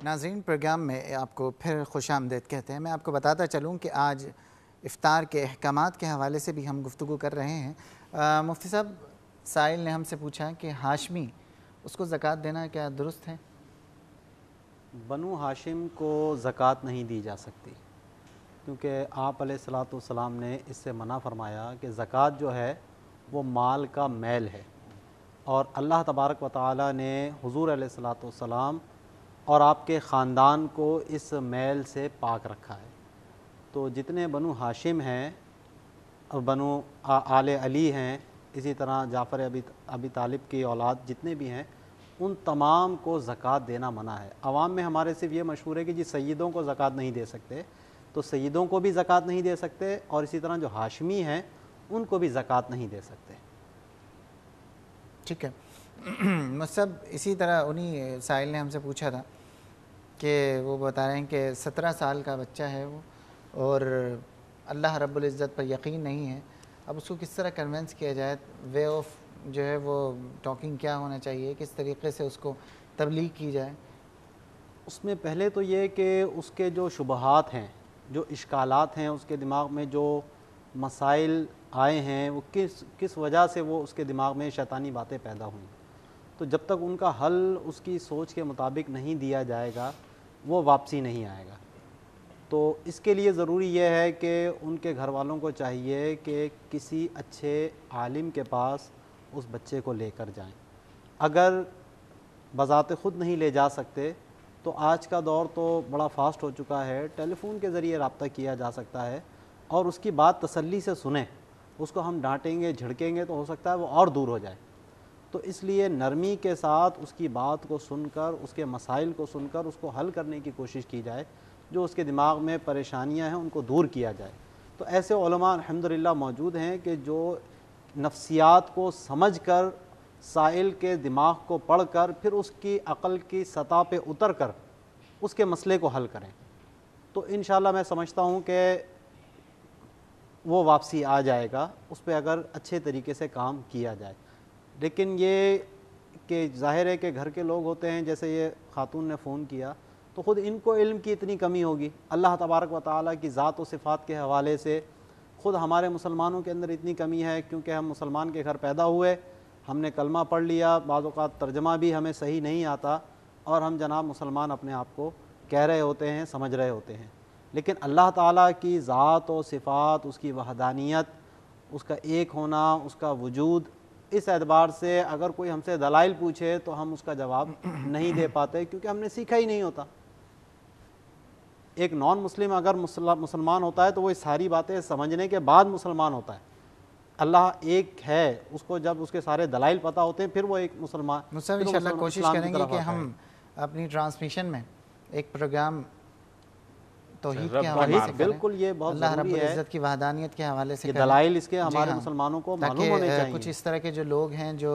ناظرین پروگرام میں آپ کو پھر خوش آمدید کہتے ہیں۔ میں آپ کو بتاتا چلوں کہ آج افطار کے احکامات کے حوالے سے بھی ہم گفتگو کر رہے ہیں۔ مفتی صاحب، سائل نے ہم سے پوچھا کہ ہاشمی اس کو زکوٰۃ دینا کیا درست ہے؟ بنو ہاشم کو زکوٰۃ نہیں دی جا سکتی، کیونکہ آپ علیہ الصلاۃ والسلام نے اس سے منع فرمایا کہ زکوٰۃ جو ہے وہ مال کا میل ہے، اور اللہ تبارک و تعالی نے حضور علیہ الصلاۃ والسلام اور آپ کے خاندان کو اس میل سے پاک رکھا ہے۔ تو جتنے بنو ہاشم ہیں اور بنو آل علی ہیں، اسی طرح جعفر ابی طالب کی اولاد جتنے بھی ہیں، ان تمام کو زکوٰۃ دینا منع ہے۔ عوام میں ہمارے صرف یہ مشہور ہے کہ جی سیدوں کو زکوٰۃ نہیں دے سکتے، تو سیدوں کو بھی زکوٰۃ نہیں دے سکتے، اور اسی طرح جو ہاشمی ہیں ان کو بھی زکوٰۃ نہیں دے سکتے۔ ٹھیک ہے مصب، اسی طرح انہی سائل نے ہم سے پوچھا تھا کہ وہ بتا رہے ہیں کہ 17 سال کا بچہ ہے وہ، اور اللہ رب العزت پر یقین نہیں ہے۔ اب اس کو کس طرح کنونس کیا جائے؟ وے آف جو ہے وہ ٹاکنگ کیا ہونا چاہیے، کس طریقے سے اس کو تبلیغ کی جائے؟ اس میں پہلے تو یہ کہ اس کے جو شبہات ہیں، جو اشکالات ہیں، اس کے دماغ میں جو مسائل آئے ہیں، وہ کس وجہ سے وہ اس کے دماغ میں شیطانی باتیں پیدا ہوئیں، تو جب تک ان کا حل اس کی سوچ کے مطابق نہیں دیا جائے گا وہ واپسی نہیں آئے گا۔ تو اس کے لیے ضروری یہ ہے کہ ان کے گھر والوں کو چاہیے کہ کسی اچھے عالم کے پاس اس بچے کو لے کر جائیں۔ اگر بذات خود نہیں لے جا سکتے تو آج کا دور تو بڑا فاسٹ ہو چکا ہے، ٹیلی فون کے ذریعے رابطہ کیا جا سکتا ہے، اور اس کی بات تسلی سے سنیں۔ اس کو ہم ڈانٹیں گے جھڑکیں گے تو ہو سکتا ہے وہ اور دور ہو جائے۔ تو اس لیے نرمی کے ساتھ اس کی بات کو سن کر، اس کے مسائل کو سن کر اس کو حل کرنے کی کوشش کی جائے، جو اس کے دماغ میں پریشانیاں ہیں ان کو دور کیا جائے۔ تو ایسے علماء الحمدللہ موجود ہیں کہ جو نفسیات کو سمجھ کر، سائل کے دماغ کو پڑھ کر، پھر اس کی عقل کی سطح پہ اتر کر اس کے مسئلے کو حل کریں۔ تو انشاءاللہ میں سمجھتا ہوں کہ وہ واپسی آ جائے گا اس پہ، اگر اچھے طریقے سے کام کیا جائے۔ لیکن یہ کہ ظاہر ہے کہ گھر کے لوگ ہوتے ہیں، جیسے یہ خاتون نے فون کیا، تو خود ان کو علم کی اتنی کمی ہوگی، اللہ تبارک و تعالیٰ کی ذات و صفات کے حوالے سے خود ہمارے مسلمانوں کے اندر اتنی کمی ہے، کیونکہ ہم مسلمان کے گھر پیدا ہوئے، ہم نے کلمہ پڑھ لیا، بعض اوقات ترجمہ بھی ہمیں صحیح نہیں آتا، اور ہم جناب مسلمان اپنے آپ کو کہہ رہے ہوتے ہیں، سمجھ رہے ہوتے ہیں۔ لیکن اللہ تعالیٰ کی ذات و صفات، اس کی وحدانیت، اس کا ایک ہونا، اس کا وجود، اس اعتبار سے اگر کوئی ہم سے دلائل پوچھے تو ہم اس کا جواب نہیں دے پاتے، کیونکہ ہم نے سیکھا ہی نہیں ہوتا۔ ایک نان مسلم اگر مسلمان ہوتا ہے تو وہ ساری باتیں سمجھنے کے بعد مسلمان ہوتا ہے۔ اللہ ایک ہے، اس کو جب اس کے سارے دلائل پتہ ہوتے ہیں پھر وہ ایک مسلمان۔ مصعب انشاءاللہ کوشش کریں گے کہ ہم اپنی ٹرانسمیشن میں ایک پروگرام توحید کے حوالے سے بالکل یہ بہت اللہ رب ضروری ہے، العزت کی وحدانیت کے حوالے سے کریں، دلائل اس کے ہمارے مسلمانوں کو معلوم ہونے چاہیے، کچھ اس طرح کے جو لوگ ہیں جو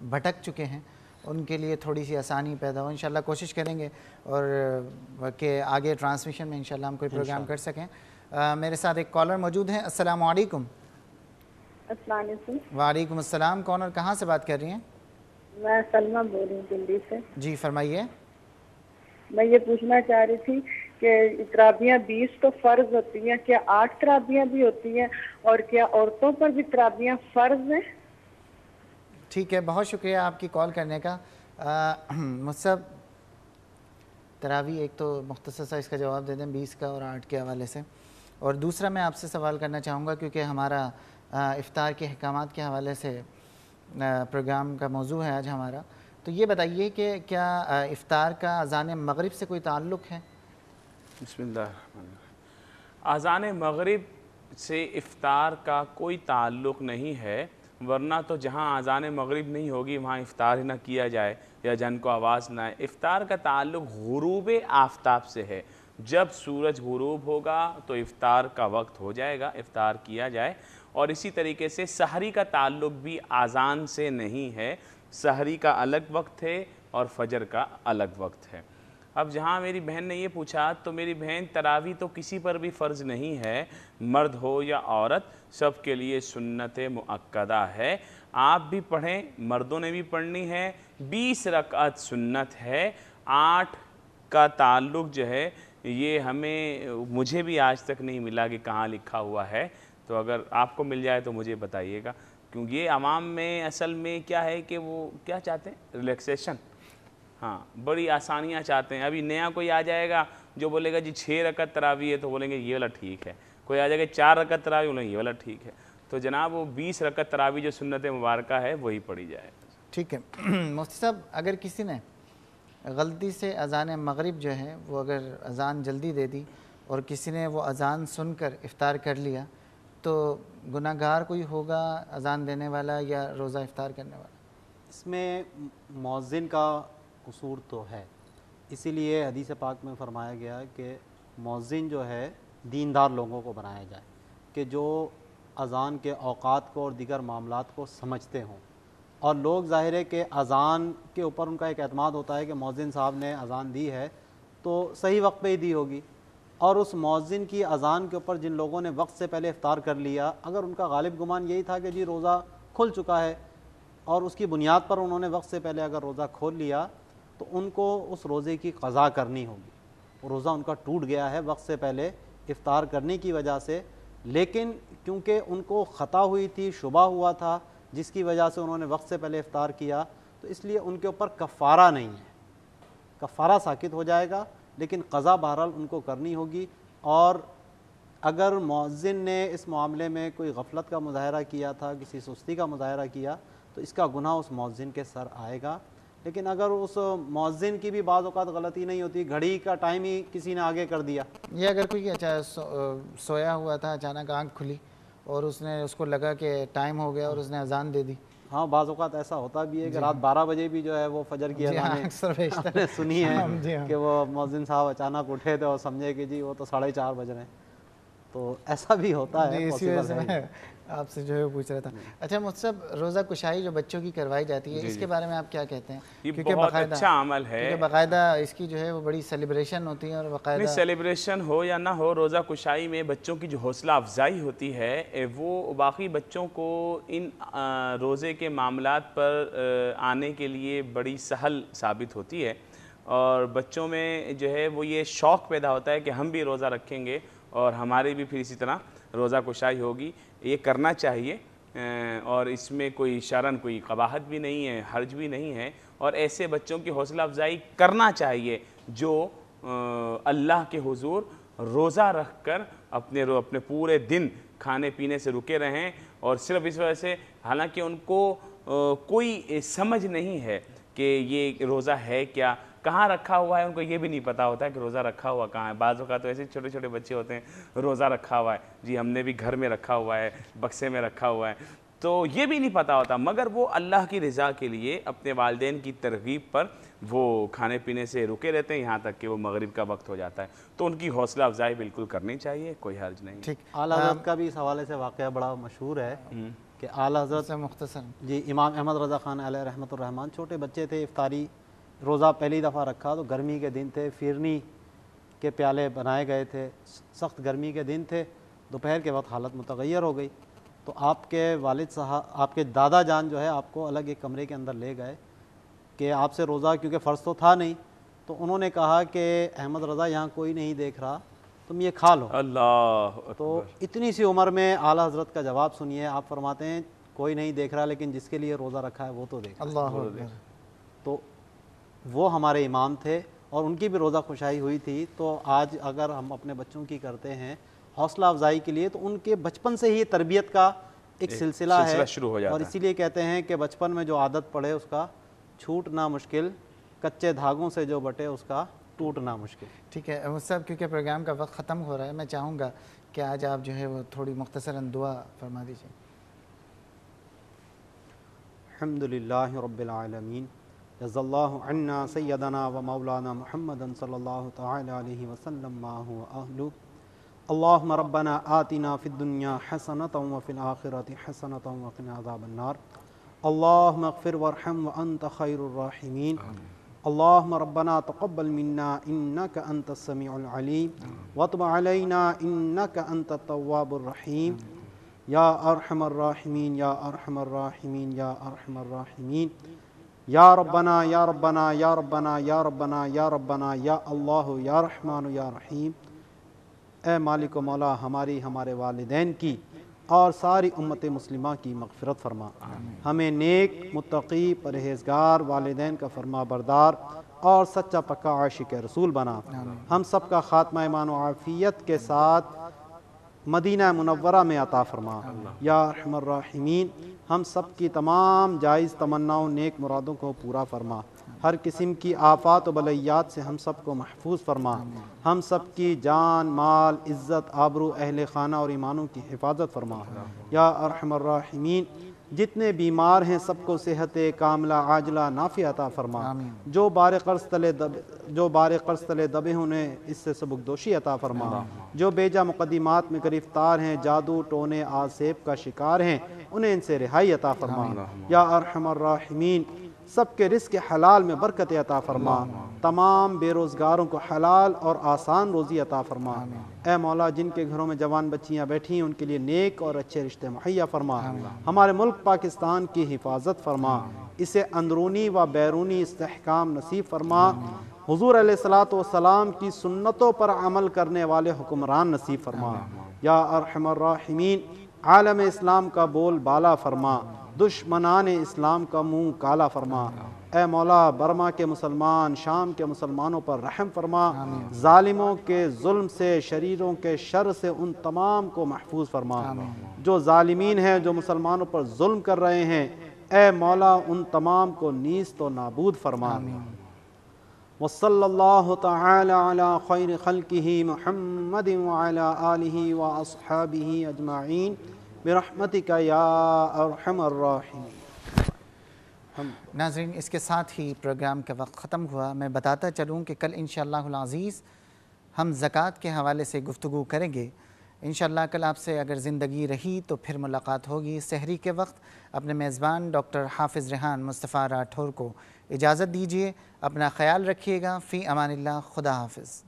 بھٹک چکے ہیں ان کے لیے تھوڑی سی آسانی پیدا ہو۔ انشاءاللہ کوشش کریں گے اور کہ آگے ٹرانسمیشن میں انشاءاللہ ہم کوئی پروگرام کر سکیں۔ میرے ساتھ ایک کالر موجود ہیں۔ السلام علیکم۔ السلام علیکم۔ وعلیکم السلام، کون اور کہاں سے بات کر رہی ہیں؟ میں سلمہ بول رہی ہوں دلی سے۔ جی فرمائیے۔ میں یہ پوچھنا چاہ رہی تھی کہ تراویحیں 20 تو فرض ہوتی ہیں، کیا 8 تراویحیں بھی ہوتی ہیں، اور کیا عورتوں پر بھی تراویحیں فرض ہیں؟ ٹھیک ہے، بہت شکریہ آپ کی کال کرنے کا۔ مصعب، تراویح ایک تو مختصر سا اس کا جواب دے دیں 20 کا اور 8 کے حوالے سے، اور دوسرا میں آپ سے سوال کرنا چاہوں گا کیونکہ ہمارا افطار کے احکامات کے حوالے سے پروگرام کا موضوع ہے آج ہمارا، تو یہ بتائیے کہ کیا افطار کا اذان مغرب سے کوئی تعلق ہے؟ بسم اللہ الرحمن الرحیم۔ اذان مغرب سے افطار کا کوئی تعلق نہیں ہے، ورنہ تو جہاں اذان مغرب نہیں ہوگی وہاں افطار ہی نہ کیا جائے یا جن کو آواز نہ آئے۔ افطار کا تعلق غروب آفتاب سے ہے، جب سورج غروب ہوگا تو افطار کا وقت ہو جائے گا، افطار کیا جائے۔ اور اسی طریقے سے سحری کا تعلق بھی اذان سے نہیں ہے، سحری کا الگ وقت ہے اور فجر کا الگ وقت ہے۔ اب جہاں میری بہن نے یہ پوچھا تو میری بہن تراویح تو کسی پر بھی فرض نہیں ہے، مرد ہو یا عورت سب کے لیے سنت مؤکدہ ہے۔ آپ بھی پڑھیں، مردوں نے بھی پڑھنی ہے، 20 رکعت سنت ہے، 8 کا تعلق جو ہے یہ ہمیں مجھے بھی آج تک نہیں ملا کہ کہاں لکھا ہوا ہے، تو اگر آپ کو مل جائے تو مجھے بتائیے گا، کیونکہ یہ عوام میں اصل میں کیا ہے کہ وہ کیا چاہتے ہیں؟ ریلیکسیشن، ہاں بڑی آسانیاں چاہتے ہیں۔ ابھی نیا کوئی آ جائے گا جو بولے گا جی 6 رکعت تراویح ہے تو بولیں گے یہ والا ٹھیک ہے، کوئی آ جائے گا 4 رکعت تراویح بولیں گے یہ والا ٹھیک ہے، تو جناب وہ 20 رکعت تراویح جو سنت مبارکہ ہے وہی پڑھی جائے۔ ٹھیک ہے مفتی صاحب، اگر کسی نے غلطی سے اذان مغرب جو ہے وہ اگر اذان جلدی دے دی اور کسی نے وہ اذان سن کر افطار کر لیا تو گناہ گار کوئی ہوگا اذان دینے والا یا روزہ افطار کرنے والا؟ اس میں مؤذن کا قصور تو ہے، اسی لیے حدیث پاک میں فرمایا گیا کہ مؤذن جو ہے دیندار لوگوں کو بنایا جائے کہ جو اذان کے اوقات کو اور دیگر معاملات کو سمجھتے ہوں، اور لوگ ظاہر ہے کہ اذان کے اوپر ان کا ایک اعتماد ہوتا ہے کہ مؤذن صاحب نے اذان دی ہے تو صحیح وقت پہ ہی دی ہوگی، اور اس مؤذن کی اذان کے اوپر جن لوگوں نے وقت سے پہلے افطار کر لیا، اگر ان کا غالب گمان یہی تھا کہ جی روزہ کھل چکا ہے اور اس کی بنیاد پر انہوں نے وقت سے پہلے اگر روزہ کھول لیا تو ان کو اس روزے کی قضا کرنی ہوگی، روزہ ان کا ٹوٹ گیا ہے وقت سے پہلے افطار کرنے کی وجہ سے، لیکن کیونکہ ان کو خطا ہوئی تھی، شبہ ہوا تھا جس کی وجہ سے انہوں نے وقت سے پہلے افطار کیا، تو اس لیے ان کے اوپر کفارہ نہیں ہے، کفارہ ساقط ہو جائے گا لیکن قضا بہرحال ان کو کرنی ہوگی۔ اور اگر مؤذن نے اس معاملے میں کوئی غفلت کا مظاہرہ کیا تھا، کسی سستی کا مظاہرہ کیا تو اس کا گناہ اس مؤذن کے سر آئے گا، لیکن اگر اس مؤذن کی بھی بعض اوقات غلطی نہیں ہوتی، گھڑی کا ٹائم ہی کسی نے آگے کر دیا، یہ اگر کوئی سویا ہوا تھا اچانک آنکھ کھلی اور اس کو لگا کہ ٹائم ہو گیا اور اس نے اذان دے دی، ہاں بعض اوقات ایسا ہوتا بھی ہے کہ رات 12 بجے بھی جو ہے وہ فجر کی اذانیں ہم نے سنی ہے کہ وہ مؤذن صاحب اچانک اٹھے تھے اور سمجھے کہ جی وہ تو 4:30 بج رہے ہیں، تو ایسا بھی ہوتا ہے، اسی وجہ سے میں آپ سے جو ہے پوچھ رہا تھا۔ اچھا مصطفی، روزہ کشائی جو بچوں کی کروائی جاتی ہے اس کے بارے میں آپ کیا کہتے ہیں؟ یہ بہت اچھا عمل ہے، کیونکہ باقاعدہ اس کی جو ہے وہ بڑی سیلیبریشن ہوتی ہے، اور باقاعدہ سیلیبریشن ہو یا نہ ہو، روزہ کشائی میں بچوں کی جو حوصلہ افزائی ہوتی ہے وہ باقی بچوں کو ان روزے کے معاملات پر آنے کے لیے بڑی سہل ثابت ہوتی ہے، اور بچوں میں جو ہے وہ یہ شوق پیدا ہوتا ہے کہ ہم بھی روزہ رکھیں گے اور ہمارے بھی پھر اسی طرح روزہ کشائی ہوگی۔ یہ کرنا چاہیے، اور اس میں کوئی شرعاً کوئی قباحت بھی نہیں ہے، حرج بھی نہیں ہے، اور ایسے بچوں کی حوصلہ افزائی کرنا چاہیے جو اللہ کے حضور روزہ رکھ کر اپنے پورے دن کھانے پینے سے رکے رہیں، اور صرف اس وجہ سے حالانکہ ان کو کوئی سمجھ نہیں ہے کہ یہ روزہ ہے کیا، کہاں رکھا ہوا ہے، ان کو یہ بھی نہیں پتا ہوتا ہے کہ روزہ رکھا ہوا کہاں ہے۔ بعض اوقات تو ایسے چھوٹے چھوٹے بچے ہوتے ہیں روزہ رکھا ہوا ہے، جی ہم نے بھی گھر میں رکھا ہوا ہے، بکسے میں رکھا ہوا ہے، تو یہ بھی نہیں پتا ہوتا، مگر وہ اللہ کی رضا کے لیے اپنے والدین کی ترغیب پر وہ کھانے پینے سے رکے رہتے ہیں یہاں تک کہ وہ مغرب کا وقت ہو جاتا ہے، تو ان کی حوصلہ افزائی بالکل کرنی چاہیے، کوئی حرج نہیں۔ ٹھیک، اعلیٰ حضرت کا بھی اس حوالے سے واقعہ بڑا مشہور ہے کہ اعلیٰ حضرت مختصر جی امام احمد رضا خان علیہ رحمۃ الرحمن چھوٹے بچے تھے، افطاری روزہ پہلی دفعہ رکھا تو گرمی کے دن تھے، فیرنی کے پیالے بنائے گئے تھے، سخت گرمی کے دن تھے، دوپہر کے وقت حالت متغیر ہو گئی، تو آپ کے والد صاحب، آپ کے دادا جان جو ہے آپ کو الگ ایک کمرے کے اندر لے گئے کہ آپ سے روزہ، کیونکہ فرض تو تھا نہیں، تو انہوں نے کہا کہ احمد رضا یہاں کوئی نہیں دیکھ رہا، تم یہ کھا لو۔ اللہ تو اتنی سی عمر میں اعلیٰ حضرت کا جواب سنیے، آپ فرماتے ہیں کوئی نہیں دیکھ رہا لیکن جس کے لیے روزہ رکھا ہے وہ تو دیکھ رہا ہے۔ اللہ اکبر۔ تو وہ ہمارے امام تھے اور ان کی بھی روزہ کھشائی ہوئی تھی، تو آج اگر ہم اپنے بچوں کی کرتے ہیں حوصلہ افزائی کے لیے تو ان کے بچپن سے ہی تربیت کا ایک سلسلہ ہے، شروع ہو جاتا اور اسی لیے کہتے ہیں کہ بچپن میں جو عادت پڑے اس کا چھوٹنا مشکل، کچے دھاگوں سے جو بٹے اس کا ٹوٹنا مشکل۔ ٹھیک ہے مصطفی، کیونکہ پروگرام کا وقت ختم ہو رہا ہے، میں چاہوں گا کہ آج آپ جو ہے وہ تھوڑی مختصراً دعا فرما دیجیے۔ الحمد للہ رب العالمین، جزا اللہ عنا سیدنا و مولانا محمد صلی اللہ تعالی علیہ وسلم ما هو اہلہ۔ اللہم ربنا آتنا فی الدنیا حسنۃ وفی الآخرۃ حسنۃ وقنا عذاب النار۔ اللہم اغفر وارحم وانت خیر الراحمین۔ اللہم ربنا تقبل منا انک انت السمیع العلیم وتب علینا انک انت التواب الرحیم۔ یا ارحم الراحمین یا ارحم الراحمین یا ارحم الراحمین۔ یا ربنا یا ربنا یا ربنا یا ربنا یا ربنا یا اللہ یا رحمان یا رحیم۔ اے مالک و مولا، ہماری، ہمارے والدین کی اور ساری امت مسلمہ کی مغفرت فرما۔ ہمیں نیک، متقی، پرہیزگار، والدین کا فرما بردار اور سچا پکا عاشق رسول بنا۔ ہم سب کا خاتمہ ایمان و عافیت کے ساتھ مدینہ منورہ میں عطا فرما یا ارحم الراحمین۔ ہم سب کی تمام جائز تمناؤں، نیک مرادوں کو پورا فرما۔ ہر قسم کی آفات و بلیات سے ہم سب کو محفوظ فرما۔ ہم سب کی جان، مال، عزت، آبرو، اہل خانہ اور ایمانوں کی حفاظت فرما یا ارحم الراحمین۔ جتنے بیمار ہیں سب کو صحت کاملہ عاجلہ نافع عطا فرما۔ جو بار قرض تلے دبے انہیں اس سے سبکدوشی عطا فرما۔ جو بیجا مقدمات میں گرفتار ہیں، جادو، ٹونے، آسیب کا شکار ہیں، انہیں ان سے رہائی عطا فرما یا ارحم الراحمین۔ سب کے رزق حلال میں برکت عطا فرما۔ تمام بے روزگاروں کو حلال اور آسان روزی عطا فرما۔ اے مولا، جن کے گھروں میں جوان بچیاں بیٹھی ہیں ان کے لیے نیک اور اچھے رشتے مہیا فرما۔ ہمارے ملک پاکستان کی حفاظت فرما، اسے اندرونی و بیرونی استحکام نصیب فرما۔ حضور علیہ الصلوۃ والسلام کی سنتوں پر عمل کرنے والے حکمران نصیب فرما یا ارحم الراحمین۔ عالم اسلام کا بول بالا فرما، دشمنان اسلام کا منہ کالا فرما۔ اے مولا، برما کے مسلمان، شام کے مسلمانوں پر رحم فرما۔ ظالموں کے ظلم سے، شریروں کے شر سے ان تمام کو محفوظ فرما۔ جو ظالمین ہیں، جو مسلمانوں پر ظلم کر رہے ہیں، اے مولا ان تمام کو نیست و نابود فرما۔ وصلی اللہ تعالی علی خیر خلقہ محمد وعلی آلہ واصحابہ اجمعین برحمتک یا ارحم الراحمین۔ ناظرین، اس کے ساتھ ہی پروگرام کا وقت ختم ہوا۔ میں بتاتا چلوں کہ کل انشاءاللہ العزیز ہم زکوٰۃ کے حوالے سے گفتگو کریں گے۔ انشاءاللہ کل آپ سے اگر زندگی رہی تو پھر ملاقات ہوگی۔ سحری کے وقت اپنے میزبان ڈاکٹر حافظ ریحان مصطفیٰ راٹھور کو اجازت دیجیے۔ اپنا خیال رکھیے گا۔ فی امان اللہ۔ خدا حافظ۔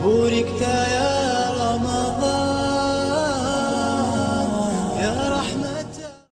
بوركت يا